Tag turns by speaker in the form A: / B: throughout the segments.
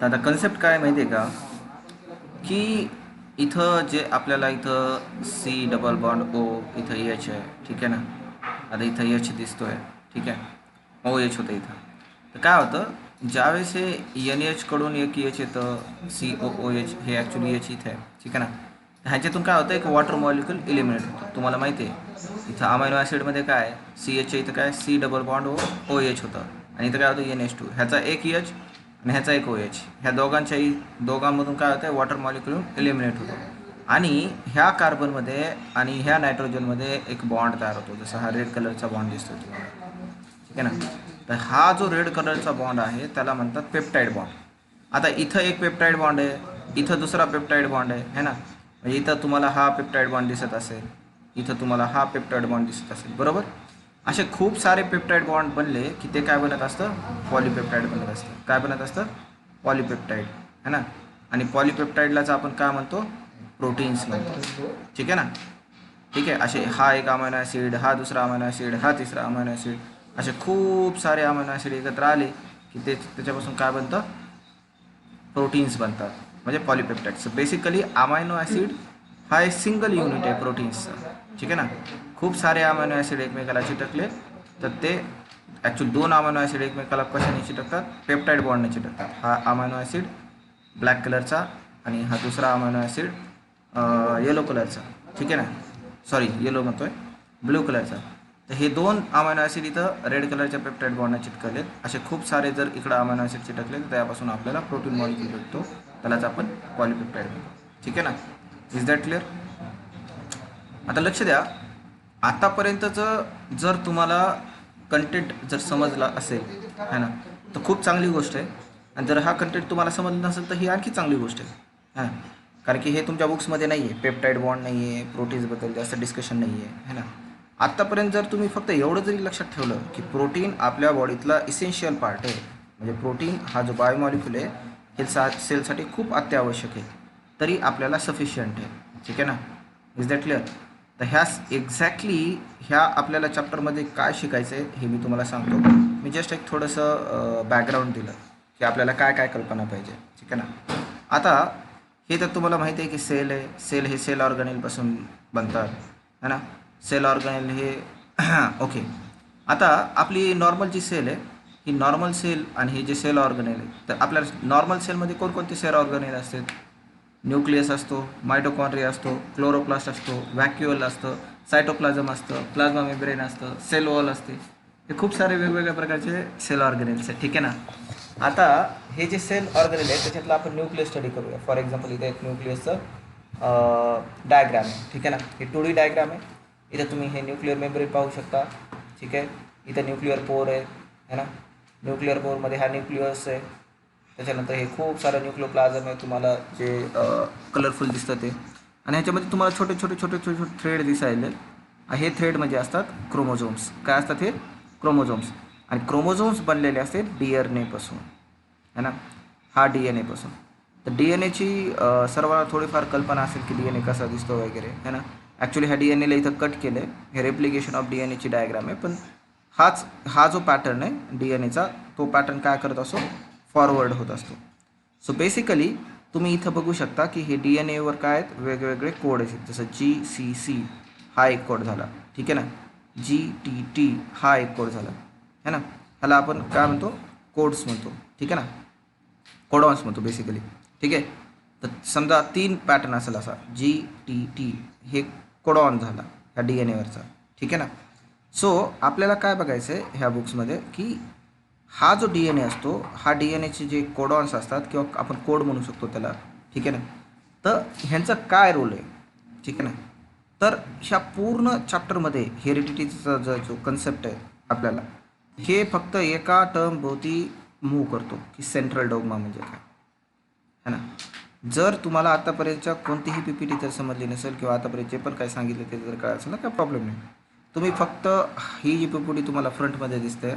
A: तर आता कन्सेप्ट काय माहिती आहे का, की इथं जे आपल्याला इथं सी डबल बॉन्ड ओ इथं एच आहे, ठीक आहे ना. आता इथं एच दिसतोय, ठीक आहे, ओ एच होतं इथं. तर काय होतं, ज्यावेळेस हे एन एचकडून एक एच येतं, सी ओ ओ एच, हे ॲक्च्युली एच इथे आहे, ठीक आहे ना. तर ह्याच्यातून काय होतं, एक वॉटर मॉलिक्यूल इलिमिनेट होतं. तुम्हाला माहिती आहे इथं अमायनो ॲसिडमध्ये काय सी एचच्या इथं काय C double bond O H होतं, आणि इथं काय होतं एन एच टू, ह्याचा एक एच आणि ह्याचा एक ओ एच, ह्या दोघांमधून काय होतं, वॉटर मॉलिक्यूल एलिमिनेट होतो. आणि ह्या कार्बनमध्ये आणि ह्या नायट्रोजनमध्ये एक बॉन्ड तयार होतो, जसा हा रेड कलरचा बॉन्ड दिसतो तुम्हाला, ठीक आहे ना. तर हा जो रेड कलरचा बॉन्ड आहे त्याला म्हणतात पेप्टाईड बॉन्ड. आता इथं एक पेप्टाईड बॉन्ड आहे, इथं दुसरा पेप्टाईड बॉन्ड आहे ना. म्हणजे इथं तुम्हाला हा पेप्टाईड बॉन्ड दिसत असेल, इथं तुम्हाला हा पेप्टाईड बॉन्ड दिसत असेल, बरोबर. असे खूप सारे पेप्टाईड बॉन्ड बनले की ते काय बनत असतं, पॉलीपेप्टाईड बनत असतं. काय बनत असतं, पॉलीपेप्टाईड, है ना. आणि पॉलीपेप्टाईडलाच आपण काय म्हणतो, प्रोटीन्स म्हणतो, ठीक आहे ना. ठीक आहे, असे हा एक अमायनो ॲसिड, हा दुसरा अमायनो ॲसिड, हा तिसरा अमायनो ॲसिड, असे खूप सारे अमायनो ॲसिड एकत्र आले की त्याच्यापासून काय बनतं, प्रोटीन्स बनतात, म्हणजे पॉलीपेप्टाईड्स. बेसिकली अमायनो ॲसिड हा एक सिंगल युनिट आहे प्रोटीन्सचा, ठीक आहे ना. खूप सारे अमायनो ॲसिड एकमेकाला चिटकले तर ते ॲक्च्युली दोन अमायनो ॲसिड एकमेकाला कशाने चिटकतात, पेप्टाईड बॉन्डने चिटकतात. हा अमायनो ॲसिड ब्लॅक कलरचा आणि हा दुसरा अमायनो ॲसिड येलो कलरचा, ठीक आहे ना. सॉरी, येलो म्हणतोय, ब्ल्यू कलरचा. तर हे दोन अमायनो ॲसिड इथं रेड कलरच्या पेप्टाईड बॉन्डने चिटकलेत. असे खूप सारे जर इकडं अमायनो ॲसिड चिटकले तर त्यापासून आपल्याला प्रोटीन मॉलिक्यूल भेटतो, त्यालाच आपण पॉलीपेप्टाईड म्हणतो, ठीक आहे ना. Is that clear. आता लक्ष द्या, आतापर्यंतचं जर तुम्हाला कंटेंट जर समजला असेल, है ना, तर खूप चांगली गोष्ट आहे. आणि जर हा कंटेंट तुम्हाला समजला नसेल तर ही आणखी चांगली गोष्ट आहे, हां. कारण की हे तुमच्या बुक्समध्ये नाही आहे, पेप्टाईड बॉन्ड नाही आहे, प्रोटीन्सबद्दल जास्त डिस्कशन नाही आहे, है ना. आत्तापर्यंत जर तुम्ही फक्त एवढं जरी लक्षात ठेवलं की प्रोटीन आपल्या बॉडीतला इसेन्शियल पार्ट आहे, म्हणजे प्रोटीन हा जो बायोमॉलिक्यूल आहे हे सेलसाठी खूप अत्यावश्यक आहे, तरी आपल्याला सफिशियंट आहे, ठीक आहे ना. Is that clear. तर एक्झॅक्टली ह्या आपल्याला चॅप्टरमध्ये काय शिकायचं आहे हे मी तुम्हाला सांगतो. मी जस्ट एक थोडंसं बॅकग्राऊंड दिलं की आपल्याला काय काय कल्पना पाहिजे, ठीक आहे ना. आता हे तर तुम्हाला माहिती आहे की सेल आहे, सेल हे सेल ऑर्गॅनेलपासून बनतात, है ना. सेल ऑर्गॅनेल हे ओके. आता आपली नॉर्मल जी सेल आहे ही नॉर्मल सेल आणि हे जे सेल ऑर्गॅनेल आहे, तर आपल्या नॉर्मल सेलमध्ये कोणकोणते सेल ऑर्गॅनेल असतात, न्यूक्लियस असतो, मायटोकॉन्ड्रिया असतो, क्लोरोप्लास्ट असतो, व्हॅक्युअल असतं, सायटोप्लाझम असतं, प्लाझ्मा मेम्ब्रेन असतं, सेल वॉल असते. हे खूप सारे वेगवेगळ्या प्रकारचे सेल ऑर्गॅनेल्स आहेत, ठीक आहे ना. आता हे जे सेल ऑर्गॅनेल आहे त्याच्यातलं आपण न्यूक्लियस स्टडी करूया. फॉर एक्झाम्पल इथे एक न्यूक्लियसचं डायग्राम आहे, ठीक आहे ना. हे 2D डायग्राम आहे. इथं तुम्ही हे न्यूक्लिअर मेम्ब्रेन पाहू शकता, ठीक आहे. इथं न्यूक्लिअर पोर आहे, है ना. न्यूक्लिअर पोरमध्ये हा न्यूक्लियस आहे. त्याच्यानंतर हे खूप सारं न्यूक्लियोप्लाझम आहे तुम्हाला जे कलरफुल दिसतं ते. आणि ह्याच्यामध्ये तुम्हाला छोटे छोटे छोटे छोटे छोटे थ्रेड दिसायले. हे थ्रेड म्हणजे असतात क्रोमोझोम्स. काय असतात हे, क्रोमोझोम्स. आणि क्रोमोझोम्स बनलेले असतात DNA पासून, है ना. हा DNA पासून. तर DNAची सर्वांना थोडीफार कल्पना असेल की DNA कसा दिसतो वगैरे, है ना. ॲक्च्युली ह्या DNAला इथं कट केलं आहे, हे रेप्लिकेशन ऑफ DNAची डायग्राम आहे. पण हा जो पॅटर्न आहे DNAचा, तो पॅटर्न काय करत असतो, फॉरवर्ड होत असतो. सो बेसिकली तुम्ही इथं बघू शकता की हे DNAवर काय आहेत, वेगवेगळे कोड आहेत. जसं GCC हा एक कोड झाला, ठीक आहे ना. GTT हा एक कोड झाला, है ना. ह्याला आपण काय म्हणतो, कोड्स म्हणतो, ठीक आहे ना. कोडॉन्स म्हणतो बेसिकली, ठीक आहे. तर समजा 3 पॅटर्न असेल असा, GTT हे कोडॉन झाला ह्या DNAवरचा, ठीक आहे ना. सो आपल्याला काय बघायचं आहे ह्या बुक्समध्ये की हा जो DNA असतो, हा DNAचे जे कोडॉन्स असतात किंवा आपण कोड म्हणू शकतो त्याला, ठीक आहे ना. तर ह्यांचा काय रोल आहे, ठीक आहे ना. तर ह्या पूर्ण चॅप्टरमध्ये हेरिडिटीचा जो कन्सेप्ट आहे आपल्याला, हे फक्त एका टर्मभोवती मूव्ह करतो की सेंट्रल डॉग्मा म्हणजे काय, है ना. जर तुम्हाला आतापर्यंतच्या कोणतीही PPT जर समजली नसेल किंवा आतापर्यंत जे पण काय सांगितलं ते जर काय असेल ना, काय प्रॉब्लेम नाही. तुम्ही फक्त ही जी PPT तुम्हाला फ्रंटमध्ये दिसते,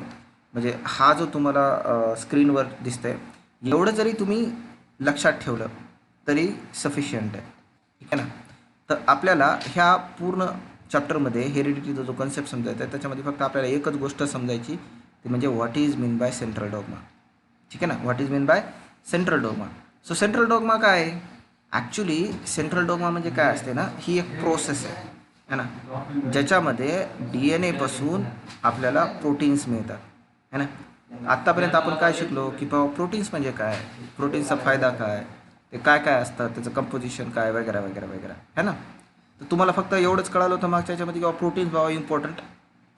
A: म्हणजे हा जो तुम्हाला स्क्रीनवर दिसतंय, एवढं जरी तुम्ही लक्षात ठेवलं तरी सफिशियंट आहे, ठीक आहे ना. तर आपल्याला ह्या पूर्ण चॅप्टरमध्ये हेरिडिटीचा जो कन्सेप्ट समजायचा आहे त्याच्यामध्ये फक्त आपल्याला एकच गोष्ट समजायची, ती म्हणजे what is mean by central dogma, ठीक आहे ना. What is mean by central dogma. So central dogma काय आहे? ॲक्च्युली सेंट्रल डोग्मा म्हणजे काय असते ना, ही एक प्रोसेस आहे ना, ज्याच्यामध्ये DNA पासून आपल्याला प्रोटीन्स मिळतात है ना. आत्तापर्यंत आपण काय शिकलो की बाबा प्रोटीन्स म्हणजे काय, प्रोटीन्सचा फायदा काय, ते काय काय असतात, त्याचं कंपोजिशन काय, वगैरे वगैरे वगैरे है ना. तर तुम्हाला फक्त एवढंच कळालं होतं मागच्या याच्यामध्ये की प्रोटीन्स बाबा इम्पॉर्टंट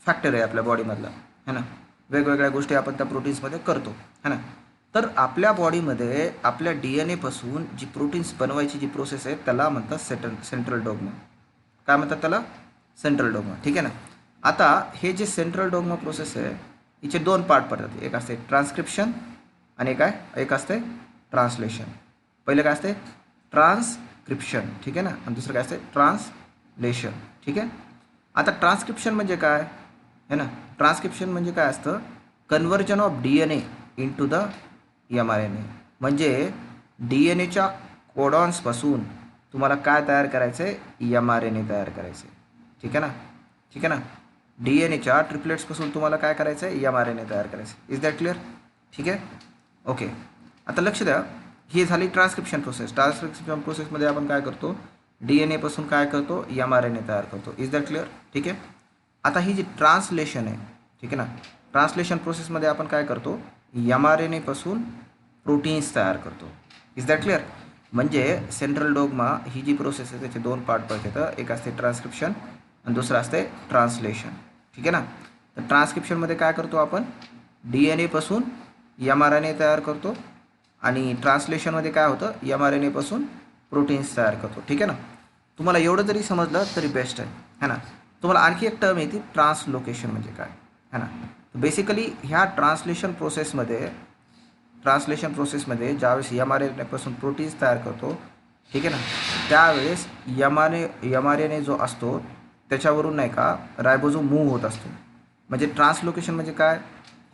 A: फॅक्टर आहे आपल्या बॉडीमधला है ना. वेगवेगळ्या गोष्टी आपण त्या प्रोटीन्समध्ये करतो है ना. तर आपल्या बॉडीमध्ये आपल्या DNA पासून जी प्रोटीन्स बनवायची जी प्रोसेस आहे त्याला म्हणतात सेंट्रल डोग्मा. काय म्हणतात त्याला? Central dogma. ठीक आहे ना. आता हे जे सेंट्रल डोग्मा प्रोसेस आहे हिचे दोन पार्ट पडतात. एक असते ट्रान्स्क्रिप्शन आणि एक असते ट्रान्सलेशन. पहिलं काय असते? ट्रान्सक्रिप्शन. ठीक आहे ना. आणि दुसरं काय असते? ट्रान्सलेशन. ठीक आहे. आता ट्रान्सक्रिप्शन म्हणजे काय है ना. ट्रान्सक्रिप्शन म्हणजे काय असतं? Conversion of DNA into the mRNA. म्हणजे DNAच्या कोडॉन्सपासून तुम्हाला काय तयार करायचं आहे? mRNA तयार करायचं आहे. ठीक आहे ना. ठीक आहे ना. DNAच्या ट्रिपलेट्सपासून तुम्हाला काय करायचं आहे? mRNA तयार करायचं आहे. Is that clear? ठीक आहे. ओके. आता लक्ष द्या, ही झाली ट्रान्सक्रिप्शन प्रोसेस. ट्रान्सक्रिप्शन प्रोसेसमध्ये आपण काय करतो? DNA पासून काय करतो? mRNA तयार करतो. Is that clear? ठीक आहे. आता ही जी ट्रान्सलेशन आहे, ठीक आहे ना, ट्रान्सलेशन प्रोसेसमध्ये आपण काय करतो? mRNA पासून प्रोटीन्स तयार करतो. Is that clear? म्हणजे सेंट्रल डोग्मा ही जी प्रोसेस आहे त्याचे दोन पार्ट पडतात. एक असते ट्रान्सक्रिप्शन आणि दुसरं असते ट्रान्सलेशन. ठीक आहे ना. तर ट्रान्सक्रिप्शनमध्ये काय करतो आपण? DNA पासून mRNA तयार करतो आणि ट्रान्सलेशनमध्ये काय होतं? mRNA पासून प्रोटीन्स तयार करतो. ठीक आहे ना. तुम्हाला एवढं जरी समजलं तरी बेस्ट आहे है ना. तुम्हाला आणखी एक टर्म येते ट्रान्सलोकेशन म्हणजे काय है ना. बेसिकली ह्या ट्रान्सलेशन प्रोसेसमध्ये ज्यावेळेस mRNA पासून प्रोटीन्स तयार करतो, ठीक आहे ना, त्यावेळेस mRNA जो असतो त्याच्यावरून नाही का रायबोझोम मूव्ह होत असतो. म्हणजे ट्रान्सलोकेशन म्हणजे काय?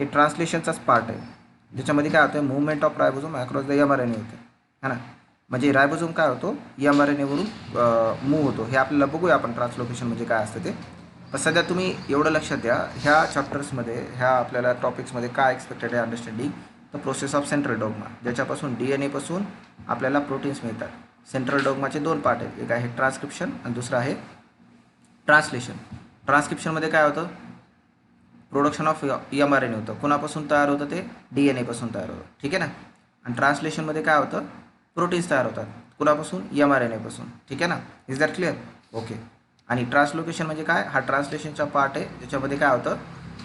A: हे ट्रान्सलेशनचाच पार्ट आहे, ज्याच्यामध्ये काय होतं? Movement of ribosome across the mRNA होते है ना. म्हणजे रायबोझोम काय होतो? mRNA-वरून मूव्ह होतो. हे आपल्याला बघूया आपण ट्रान्सलोकेशन म्हणजे काय असतं ते. पण सध्या तुम्ही एवढं लक्षात द्या, ह्या चॅप्टर्समध्ये ह्या आपल्याला टॉपिक्समध्ये काय एक्सपेक्टेड आहे understanding the process of central dogma, ज्याच्यापासून DNA-पासून आपल्याला प्रोटीन्स मिळतात. सेंट्रल डोग्माचे दोन पार्ट आहेत. एक आहे ट्रान्सक्रिप्शन आणि दुसरं आहे ट्रान्सलेशन. ट्रान्सक्रिप्शनमध्ये काय होतं? प्रोडक्शन ऑफ mRNA होतं. कोणापासून तयार होतं? ते DNA-पासून तयार होतं. ठीक आहे ना. आणि ट्रान्सलेशनमध्ये काय होतं? प्रोटीन्स तयार होतात. कुणापासून? mRNA-पासून. ठीक आहे ना. Is that clear? ओके. आणि ट्रान्सलोकेशन म्हणजे काय? हा ट्रान्सलेशनचा पार्ट आहे, ज्याच्यामध्ये काय होतं?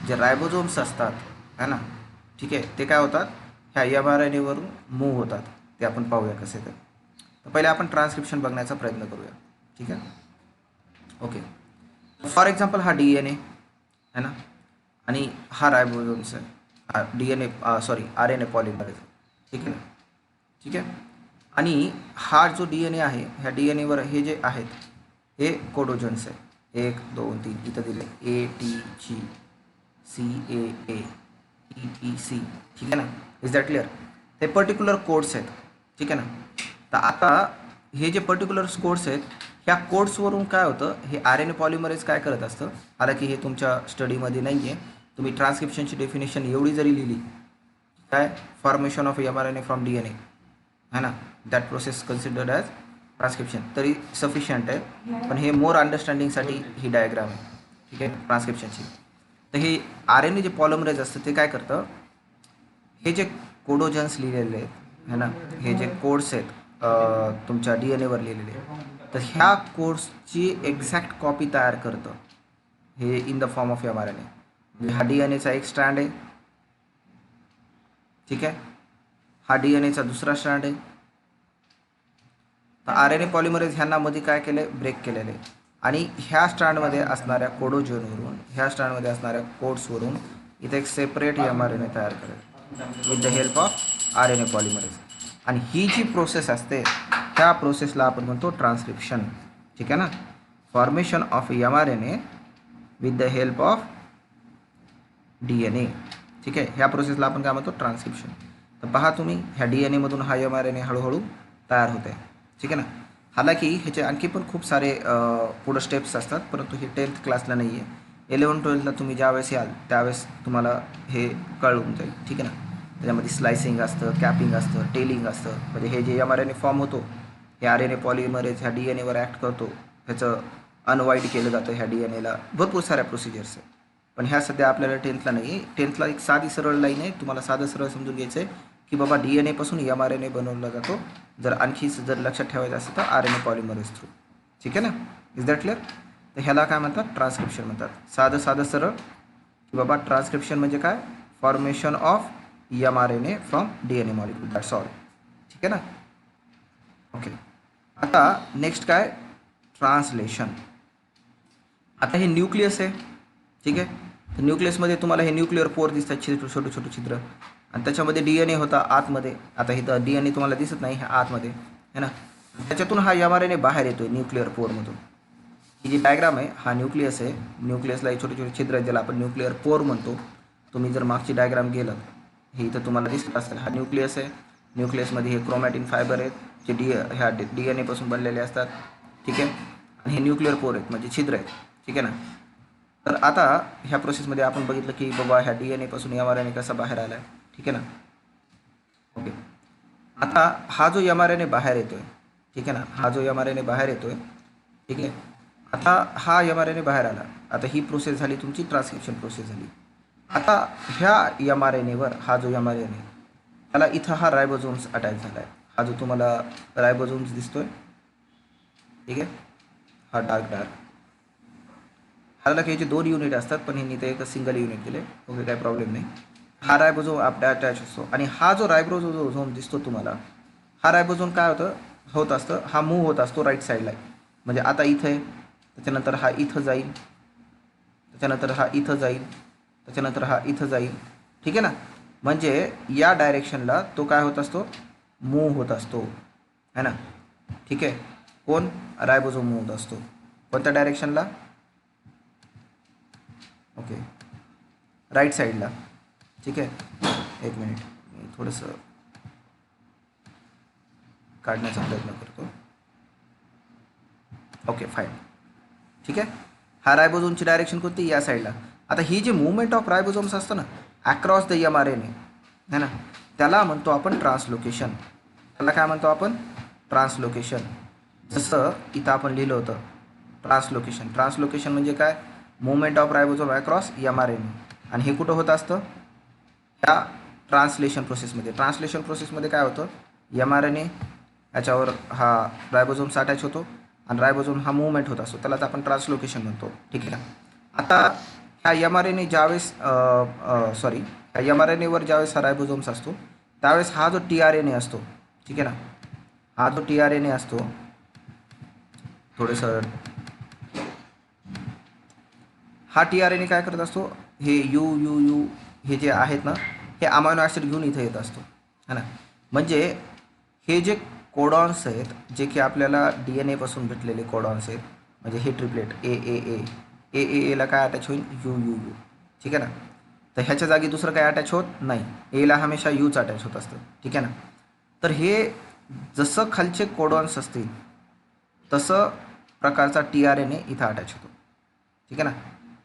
A: जे रायबोझोम्स असतात है ना, ठीक आहे, ते काय होतात? ह्या mRNA-वरून मूव्ह होतात. ते आपण पाहूया कसे ते. तर पहिले आपण ट्रान्सक्रिप्शन बघण्याचा प्रयत्न करूया. ठीक आहे. ओके. फॉर एक्झाम्पल हा DNA है ना, आणि हा रायबोझोम्स आहे. हा RNA पॉलिमरेज. ठीक आहे ना. ठीक आहे. आणि हा जो DNA आहे, ह्या DNA-वर हे जे आहेत हे कोडोजन्स आहे. 1 2 3 इथं दिले ATG CAA ETC. ठीक आहे ना. Is that clear? हे पर्टिक्युलर कोड्स आहेत. ठीक आहे ना. तर आता हे जे पर्टिक्युलर कोड्स आहेत, ह्या कोड्सवरून काय होतं? हे RNA पॉलिमरेज काय करत असतं? हालाकी हे तुमच्या स्टडीमध्ये नाही आहे. तुम्ही ट्रान्सक्रिप्शनची डेफिनेशन एवढी जरी लिहिली, काय? Formation of mRNA from DNA है ना, that process considered as transcription, तरी सफिशियंट आहे. पण हे मोर अंडरस्टँडिंगसाठी ही डायग्राम आहे. ठीक आहे, ट्रान्सक्रिप्शनची. तर हे RNA जे पॉलिमरेज असतं ते काय करतं? हे जे कोडोजन्स लिहिलेले आहेत है ना, हे जे कोड्स आहेत तुमच्या DNA-वर लिहिलेले, तर ह्या कोड्सची एक्झॅक्ट कॉपी तयार करतं हे in the form of mRNA. हा DNA-चा एक स्ट्रँड आहे. ठीक आहे. हा DNA-चा दुसरा स्ट्रँड आहे. तर RNA पॉलिमरेज ह्यांना मध्ये काय केले? ब्रेक केलेले. आणि ह्या स्ट्रँडमध्ये असणाऱ्या कोडोजनवरून, ह्या स्ट्रँडमध्ये असणाऱ्या कोड्सवरून इथे एक सेपरेट mRNA तयार करेल with the help of RNA polymerase. आणि ही जी प्रोसेस असते त्या प्रोसेसला आपण म्हणतो ट्रान्सक्रिप्शन. ठीक आहे ना. Formation of mRNA with the help of DNA. ठीक आहे. ह्या प्रोसेसला आपण काय म्हणतो? ट्रान्सक्रिप्शन. तर पहा तुम्ही, ह्या DNA-मधून हा mRNA हळूहळू तयार होते. ठीक आहे ना. हालाकी ह्याचे आणखी पण खूप सारे पुढं स्टेप्स असतात, परंतु हे 10th क्लासला नाही आहे. 11-12ला तुम्ही ज्यावेळेस याल त्यावेळेस तुम्हाला हे कळून जाईल. ठीक आहे ना. त्याच्यामध्ये स्लायसिंग असतं, कॅपिंग असतं, टेलिंग असतं. म्हणजे हे जे mRNA फॉर्म होतो हे RNA पॉलिमरेज ह्या DNA वर ॲक्ट करतो, ह्याचं अनवाईड केलं जातं ह्या DNAला. भरपूर साऱ्या प्रोसिजर्स आहे, पण ह्या सध्या आपल्याला 10thला नाही. 10thला एक साधी सरळ लाईन आहे, तुम्हाला साधं सरळ समजून घ्यायचं आहे की बाबा DNA पासून mRNA बनवला जातो. जर आणखी जर लक्षात ठेवायचं असेल तर RNA पॉलिमरेज थ्रू. ठीक आहे ना, इज दॅट क्लिअर? तर ह्याला काय म्हणतात? ट्रान्सक्रिप्शन म्हणतात. साधं सरळ की बाबा ट्रान्सक्रिप्शन म्हणजे काय? Formation of mRNA from DNA molecule, that's all. ठीक आहे ना, ओके. आता नेक्स्ट काय? ट्रान्सलेशन. आता हे न्यूक्लियस आहे, ठीक आहे. तर न्यूक्लियसमध्ये तुम्हाला हे न्यूक्लिअर पोर दिसतात, छोटे छोटे छिद्र, आणि त्याच्यामध्ये DNA होता आतमध्ये. आता इथं DNA तुम्हाला दिसत नाही, ह्या आतमध्ये आहे ना. त्याच्यातून हा mRNA बाहेर येतो न्यूक्लिअर पोरमधून. ही जी डायग्राम आहे हा न्यूक्लियस आहे. न्यूक्लियसला छोटे छोटे छिद्र आहेत ज्याला आपण न्यूक्लिअर पोर म्हणतो. तुम्ही जर मागची डायग्राम गेलं हे इथं तुम्हाला दिसत असेल. हा न्यूक्लियस आहे. न्यूक्लियसमध्ये हे क्रोमॅटिन फायबर आहेत जे ह्या DNA पासून बनलेले असतात. ठीक आहे, आणि हे न्यूक्लिअर पोर आहेत म्हणजे छिद्र आहेत. ठीक आहे ना. तर आता ह्या प्रोसेसमध्ये आपण बघितलं की बाबा ह्या DNA पासून mRNA कसा बाहेर आला आहे. ठीक आहे ना, ओके. आता हा जो mRNA बाहेर येतोय, ठीक आहे ना, हा जो mRNA बाहेर येतोय, ठीक आहे. आता हा mRNA बाहेर आला. आता ही प्रोसेस झाली तुमची, ट्रान्सक्रिप्शन प्रोसेस झाली. आता ह्या mRNA वर हा जो mRNA त्याला इथं हा रायबोझोम्स अटॅच झाला आहे. हा जो तुम्हाला रायबोझोम्स दिसतोय, ठीक आहे, हा डार्क ह्याला ह्याचे 2 युनिट असतात पण ह्यांनी ते एक सिंगल युनिट दिले. ओके, काही प्रॉब्लेम नाही. हा रायबोझोम अटॅच असतो आणि हा जो रायबोझोम दिसतो तुम्हाला, हा रायबोझोम काय होत असतं, हा मूव्ह होत असतो राईट साईडला. म्हणजे आता इथं आहे, त्याच्यानंतर हा इथं जाईल, त्याच्यानंतर हा इथं जाईल, त्याच्यानंतर हा इथं जाईल. ठीक आहे ना, म्हणजे या डायरेक्शनला तो काय होत असतो? मूव्ह होत असतो, है ना. ठीक आहे, कोण? रायबोझोम मूव्ह होत असतो. कोणत्या डायरेक्शनला? ओके, राईट साईडला. ठीक आहे, एक मिनिट मी थोडंसं काढण्याचा प्रयत्न करतो. Okay, fine. ठीक आहे, हा रायबोझोमची डायरेक्शन कोणती? या साईडला. आता ही जी मुवमेंट ऑफ रायबोझोम्स असतं ना अक्रॉस द mRNA, है ना, त्याला म्हणतो आपण ट्रान्सलोकेशन. त्याला काय म्हणतो आपण? ट्रान्सलोकेशन. जसं इथं आपण लिहिलं होतं ट्रान्सलोकेशन. ट्रान्सलोकेशन म्हणजे काय? Movement of ribosome across mRNA. आणि हे कुठं होत असतं? त्या ट्रान्सलेशन प्रोसेसमध्ये. ट्रान्सलेशन प्रोसेसमध्ये काय होतं? mRNA याच्यावर हा रायबोझोम्स अटॅच होतो आणि रायबोझोम हा मुवमेंट होत असतो, त्यालाच आपण ट्रान्सलोकेशन म्हणतो. ठीक आहे ना. आता ह्या mRNA ज्यावेळेस ह्या mRNAवर ज्यावेळेस हा रायबोझोम्स असतो त्यावेळेस हा जो tRNA असतो, ठीक आहे ना, हा जो tRNA असतो, थोडंसं हा tRNA काय करत असतो? हे यू हे जे आहेत ना हे अमायनो ॲसिड घेऊन इथं येत असतो, है ना. म्हणजे हे जे कोडॉन्स आहेत जे की आपल्याला DNA पासून भेटलेले कोडॉन्स आहेत, म्हणजे हे ट्रिपलेट एला काय अटॅच होईल? यू. ठीक आहे ना. तर ह्याच्या जागी दुसरं काय अटॅच होत नाही. एला हमेशा यूच अटॅच होत असतं. ठीक आहे ना. तर हे जसं खालचे कोडॉन्स असतील तसं प्रकारचा tRNA इथं अटॅच होतो. ठीक आहे ना.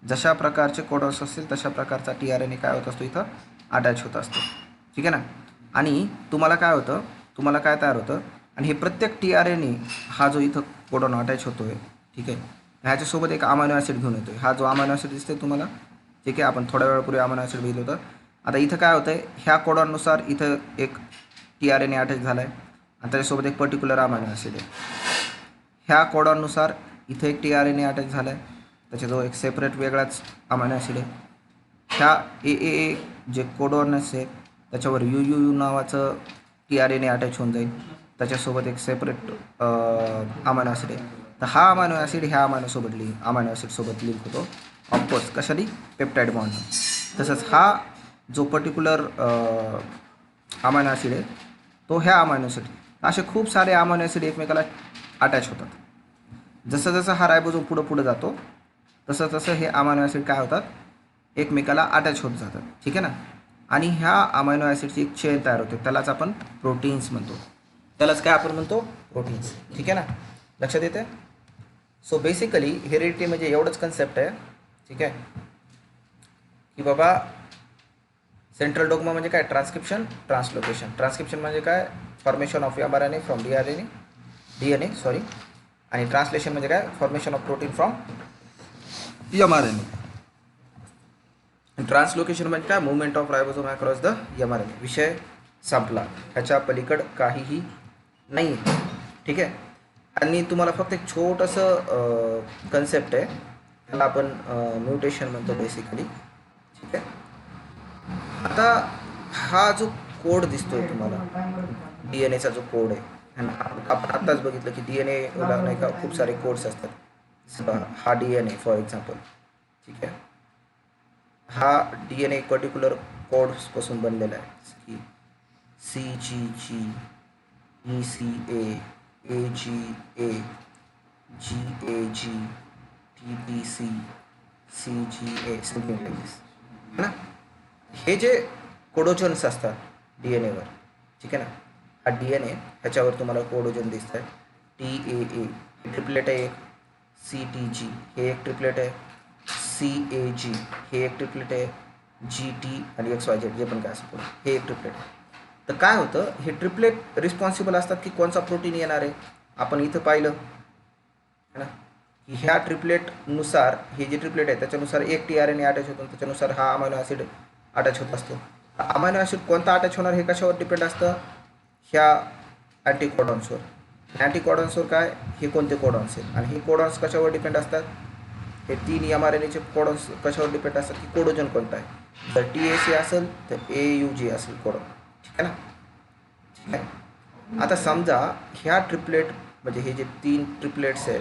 A: जशा प्रकारचे कोडॉन्स असतील तशा प्रकारचा tRNA काय होत असतो? इथं अटॅच होत असतो. ठीक आहे ना. आणि तुम्हाला काय होतं? तुम्हाला काय तयार होतं? आणि हे प्रत्येक tRNA हा जो इथं कोडॉन अटॅच होतो आहे, ठीक आहे, ह्याच्यासोबत एक अमायनो ॲसिड घेऊन येतो आहे. हा जो अमायनो ॲसिड दिसतोय तुम्हाला, ठीक आहे, आपण थोड्या वेळापूर्वी अमायनो ॲसिड बघितलं होतं. आता इथं काय होतं आहे? ह्या कोडॉननुसार इथं एक tRNA अटॅच झाला आहे आणि त्याच्यासोबत एक पर्टिक्युलर अमायनो ॲसिड आहे. ह्या कोडॉननुसार इथं एक tRNA अटॅच झाला आहे, त्याच्याजवळ एक सेपरेट वेगळाच अमायनो ॲसिड आहे. ह्या ए जे कोडॉनस आहे त्याच्यावर यू नावाचं tRNA अटॅच होऊन जाईल, त्याच्यासोबत एक सेपरेट अमायनो ॲसिड आहे. तर हा अमायनो ॲसिड ह्या अमायनो ॲसिडसोबत लिंक होतो, ऑफकोर्स कशाने? पेप्टाईड बॉन्डनं. तसंच हा जो पर्टिक्युलर अमायनो ॲसिड आहे तो ह्या अमायनो ॲसिड, असे खूप सारे अमायनो ॲसिड एकमेकाला अटॅच होतात. जसं जसं हा रायबोझोम पुढं जातो तसं हे अमायनो ॲसिड काय होतात? एकमेकाला अटॅच होत जातात. ठीक आहे ना. आणि ह्या अमायनो ॲसिडची एक चेन तयार होते, त्यालाच आपण प्रोटीन्स म्हणतो. त्यालाच काय आपण म्हणतो? प्रोटीन्स. ठीक आहे ना, लक्षात येते? सो बेसिकली हेरिडिटी म्हणजे एवढंच कन्सेप्ट आहे. ठीक आहे की बाबा सेंट्रल डोग्मा म्हणजे काय? Transcription translocation. ट्रान्सक्रिप्शन म्हणजे काय? Formation of mRNA from DNA sorry. आणि ट्रान्सलेशन म्हणजे काय? Formation of protein from mRNA. Translocation म्हणजे काय? Movement of ribosome across the mRNA. विषय संपला. ह्याच्या पलीकड काहीही नाही. ठीक आहे. आणि तुम्हाला फक्त एक छोटंसं कन्सेप्ट आहे, त्याला आपण म्युटेशन म्हणतो बेसिकली. ठीक आहे. आता हा जो कोड दिसतोय तुम्हाला, DNA चा जो कोड आहे, आपण आत्ताच बघितलं की DNA नाही का खूप सारे कोड्स असतात. हा DNA फॉर एक्झाम्पल. ठीक आहे. हा DNA एक पर्टिक्युलर कोड्सपासून बनलेला आहे की CGG, ECA, AGA, GAG, TPC, CGA, something like this. है ना. हे जे कोडोजन्स असतात DNAवर, ठीक आहे ना, हा DNA ह्याच्यावर तुम्हाला कोडोजन दिसत आहे. TAA हे ट्रिपलेट आहे एक, CTG हे एक ट्रिपलेट आहे, CAG हे एक ट्रिपलेट आहे, GT आणि XYZ जे पण काय असं हे एक ट्रिपलेट आहे. तर काय होतं, हे ट्रिपलेट रिस्पॉन्सिबल असतात की कोणचा प्रोटीन येणार आहे. आपण इथं पाहिलं है ना की ह्या ट्रिपलेटनुसार, हे जे ट्रिपलेट आहे त्याच्यानुसार एक tRNA अटॅच होतो, त्याच्यानुसार हा अमायनो ॲसिड अटॅच होत असतो. अमायनो ॲसिड कोणता अटॅच होणार हे कशावर डिपेंड असतं? ह्या अँटीकोडॉन्सवर. अँटीकोडॉन्सवर काय? हे कोणते कोडॉन्स आहेत आणि हे कोडॉन्स कशावर डिपेंड असतात? हे 3 mRNAचे कोडॉन्स कशावर डिपेंड असतात की कोडोजन कोणता आहे. जर TAC असेल तर AUG असेल कोडॉन. ठीक आहे ना. ठीक आहे. आता समजा ह्या ट्रिपलेट म्हणजे हे जे 3 ट्रिपलेट्स आहेत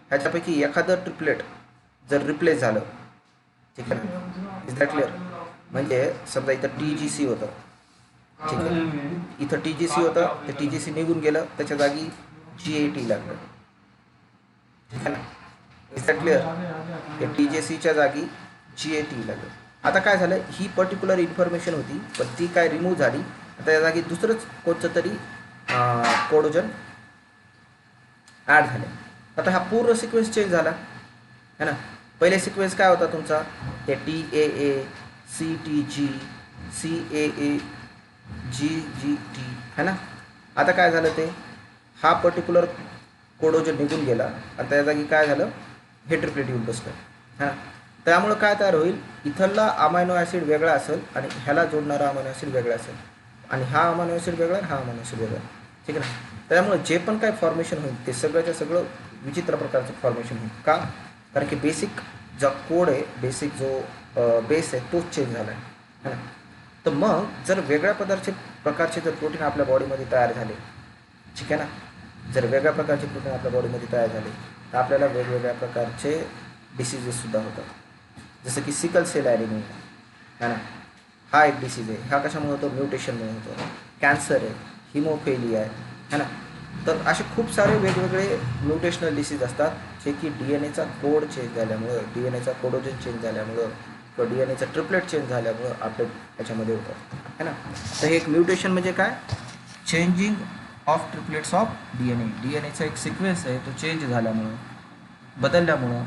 A: ह्याच्यापैकी एखादं ट्रिपलेट जर रिप्लेस झालं, ठीक आहे ना, इज दॅट क्लिअर? म्हणजे समजा इथं TGC होतं, ठीक आहे, इथं TGC होतं, ते TGC निघून गेलं, त्याच्या जागी GAT लागलं. ठीक आहे ना. Is that clear? हे TGCच्या जागी GAT लागलं. आता काय झालं, ही पर्टिक्युलर इन्फॉर्मेशन होती पण ती काय रिमूव्ह झाली. आता या जागी दुसरंच कोणतं तरी कोडोजन ॲड झाले. आता हा पूर्ण सिक्वेन्स चेंज झाला है ना. पहिले सिक्वेन्स काय होता तुमचा? हे TAA, CTG, CAA, GGT है ना. आता काय झालं, ते हा पर्टिक्युलर कोडोजन निघून गेला आणि त्या जागी काय झालं, हे ट्रिपलेट येऊन बसलं है ना. त्यामुळं काय तयार होईल, इथला अमायनो ॲसिड वेगळा असेल आणि ह्याला जोडणारा अमायनो ॲसिड वेगळा असेल आणि हा अमायनो ॲसिड वेगळा आणि हा अमायनो ॲसिड वेगळा. ठीक आहे ना. त्यामुळे जे पण काय फॉर्मेशन होईल ते सगळ्याच्या सगळं विचित्र प्रकारचं फॉर्मेशन होईल. का? कारण की बेसिक जो कोड आहे, बेसिक जो बेस आहे तोच चेंज झाला आहे है ना. तर मग जर वेगळ्या प्रकारचे जर प्रोटीन आपल्या बॉडीमध्ये तयार झाले, ठीक आहे ना, जर वेगळ्या प्रकारचे प्रोटीन आपल्या बॉडीमध्ये तयार झाले तर आपल्याला वेगवेगळ्या प्रकारचे डिसीजेससुद्धा होतात. जसं की सिकल सेल ॲनिमिया है ना, हा एक डिसीज आहे. हा कशामुळे होतो? म्युटेशनमुळे होतो. कॅन्सर आहे, हिमोफेलिया आहे है ना. तर असे खूप सारे वेगवेगळे म्युटेशनल डिसीज असतात जे की DNAचा कोड चेंज झाल्यामुळं, DNAचा कोडोजन चेंज झाल्यामुळं किंवा DNAचा ट्रिपलेट चेंज झाल्यामुळं आपल्या याच्यामध्ये होतात है ना. तर हे एक म्युटेशन म्हणजे काय? चेंजिंग ऑफ ट्रिपलेट्स ऑफ DNAचा एक सिक्वेन्स आहे, तो चेंज झाल्यामुळं, बदलल्यामुळं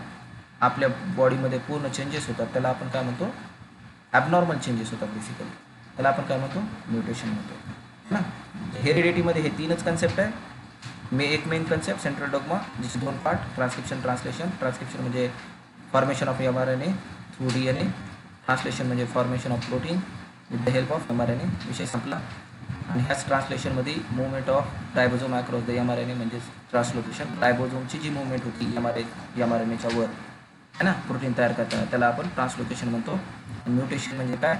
A: आपल्या बॉडीमध्ये पूर्ण चेंजेस होतात. त्याला आपण काय म्हणतो? ॲबनॉर्मल चेंजेस होतात बेसिकली. त्याला आपण काय म्हणतो? म्युटेशन म्हणतो ना. हेरिडिटीमध्ये हे 3च कन्सेप्ट आहे. एक मेन कन्सेप्ट सेंट्रल डॉग्मा, जिचे 2 पार्ट, ट्रान्सक्रिप्शन ट्रान्सलेशन. ट्रान्सक्रिप्शन म्हणजे formation of mRNA through DNA. Translation म्हणजे formation of protein with the help of mRNA. विषय संपला. आणि ह्याच ट्रान्सलेशनमध्ये movement of ribosome across the mRNA म्हणजेच ट्रान्सलोकेशन. रायबोझोमची जी मुवमेंट होती mRNAच्या वर है ना, प्रोटीन तयार करताना, त्याला आपण ट्रान्सलोकेशन म्हणतो. म्युटेशन म्हणजे काय?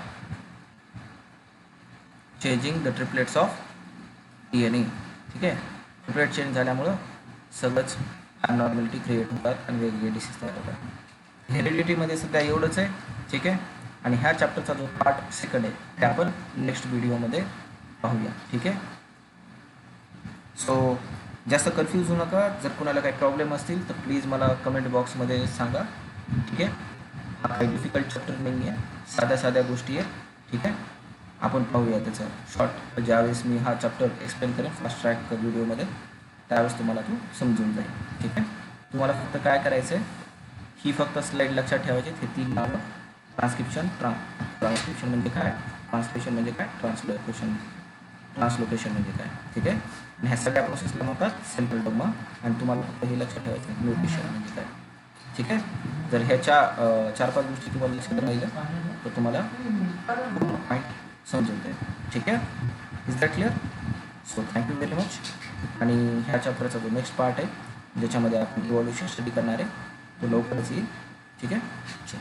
A: Changing the triplets of DNA. ठीक आहे. ट्रिपलेट चेंज झाल्यामुळं सगळंच ॲबनॉर्मॅलिटी क्रिएट होतात आणि वेगवेगळे डिसीज तयार होतात. हेरिडिटीमध्ये सध्या एवढंच आहे. ठीक आहे. आणि ह्या चॅप्टरचा जो पार्ट सेकंड आहे ते आपण नेक्स्ट व्हिडिओमध्ये पाहूया. ठीक आहे. सो जास्त कन्फ्यूज होऊ नका. जर कोणाला काही प्रॉब्लेम असतील तर प्लीज मला कमेंट बॉक्समध्ये सांगा. ठीक आहे. हा काही डिफिकल्ट चॅप्टर नाही आहे, साध्या गोष्टी आहेत. ठीक आहे. आपण पाहूया त्याचं शॉर्ट. ज्यावेळेस मी हा चॅप्टर एक्सप्लेन करेन फास्ट ट्रॅक व्हिडिओमध्ये, त्यावेळेस तुम्हाला तो समजून जाईल. ठीक आहे. तुम्हाला फक्त काय करायचं आहे, ही फक्त स्लाईड लक्षात ठेवायची. हे 3 नावं. ट्रान्सक्रिप्शन म्हणजे काय? ट्रान्सलेशन म्हणजे काय, ट्रान्सलोकेशन म्हणजे काय, ठीक आहे. आणि ह्या सगळ्या प्रोसेसला म्हणतात सेंट्रल डॉग्मा. आणि तुम्हाला फक्त हे लक्षात ठेवायचं न्यूट्रिशन म्हणजे काय, ठीक आहे. जर ह्याच्या 4-5 गोष्टी तुम्हाला लक्षात राहिल्या तर तुम्हाला पॉईंट समजून जाईल, ठीक आहे. Is that clear? So thank you very much. आणि ह्या चॅप्टरचा जो नेक्स्ट पार्ट आहे ज्याच्यामध्ये आपण इव्हॉल्युशन स्टडी करणार आहे तो लवकरच येईल, ठीक आहे. चल.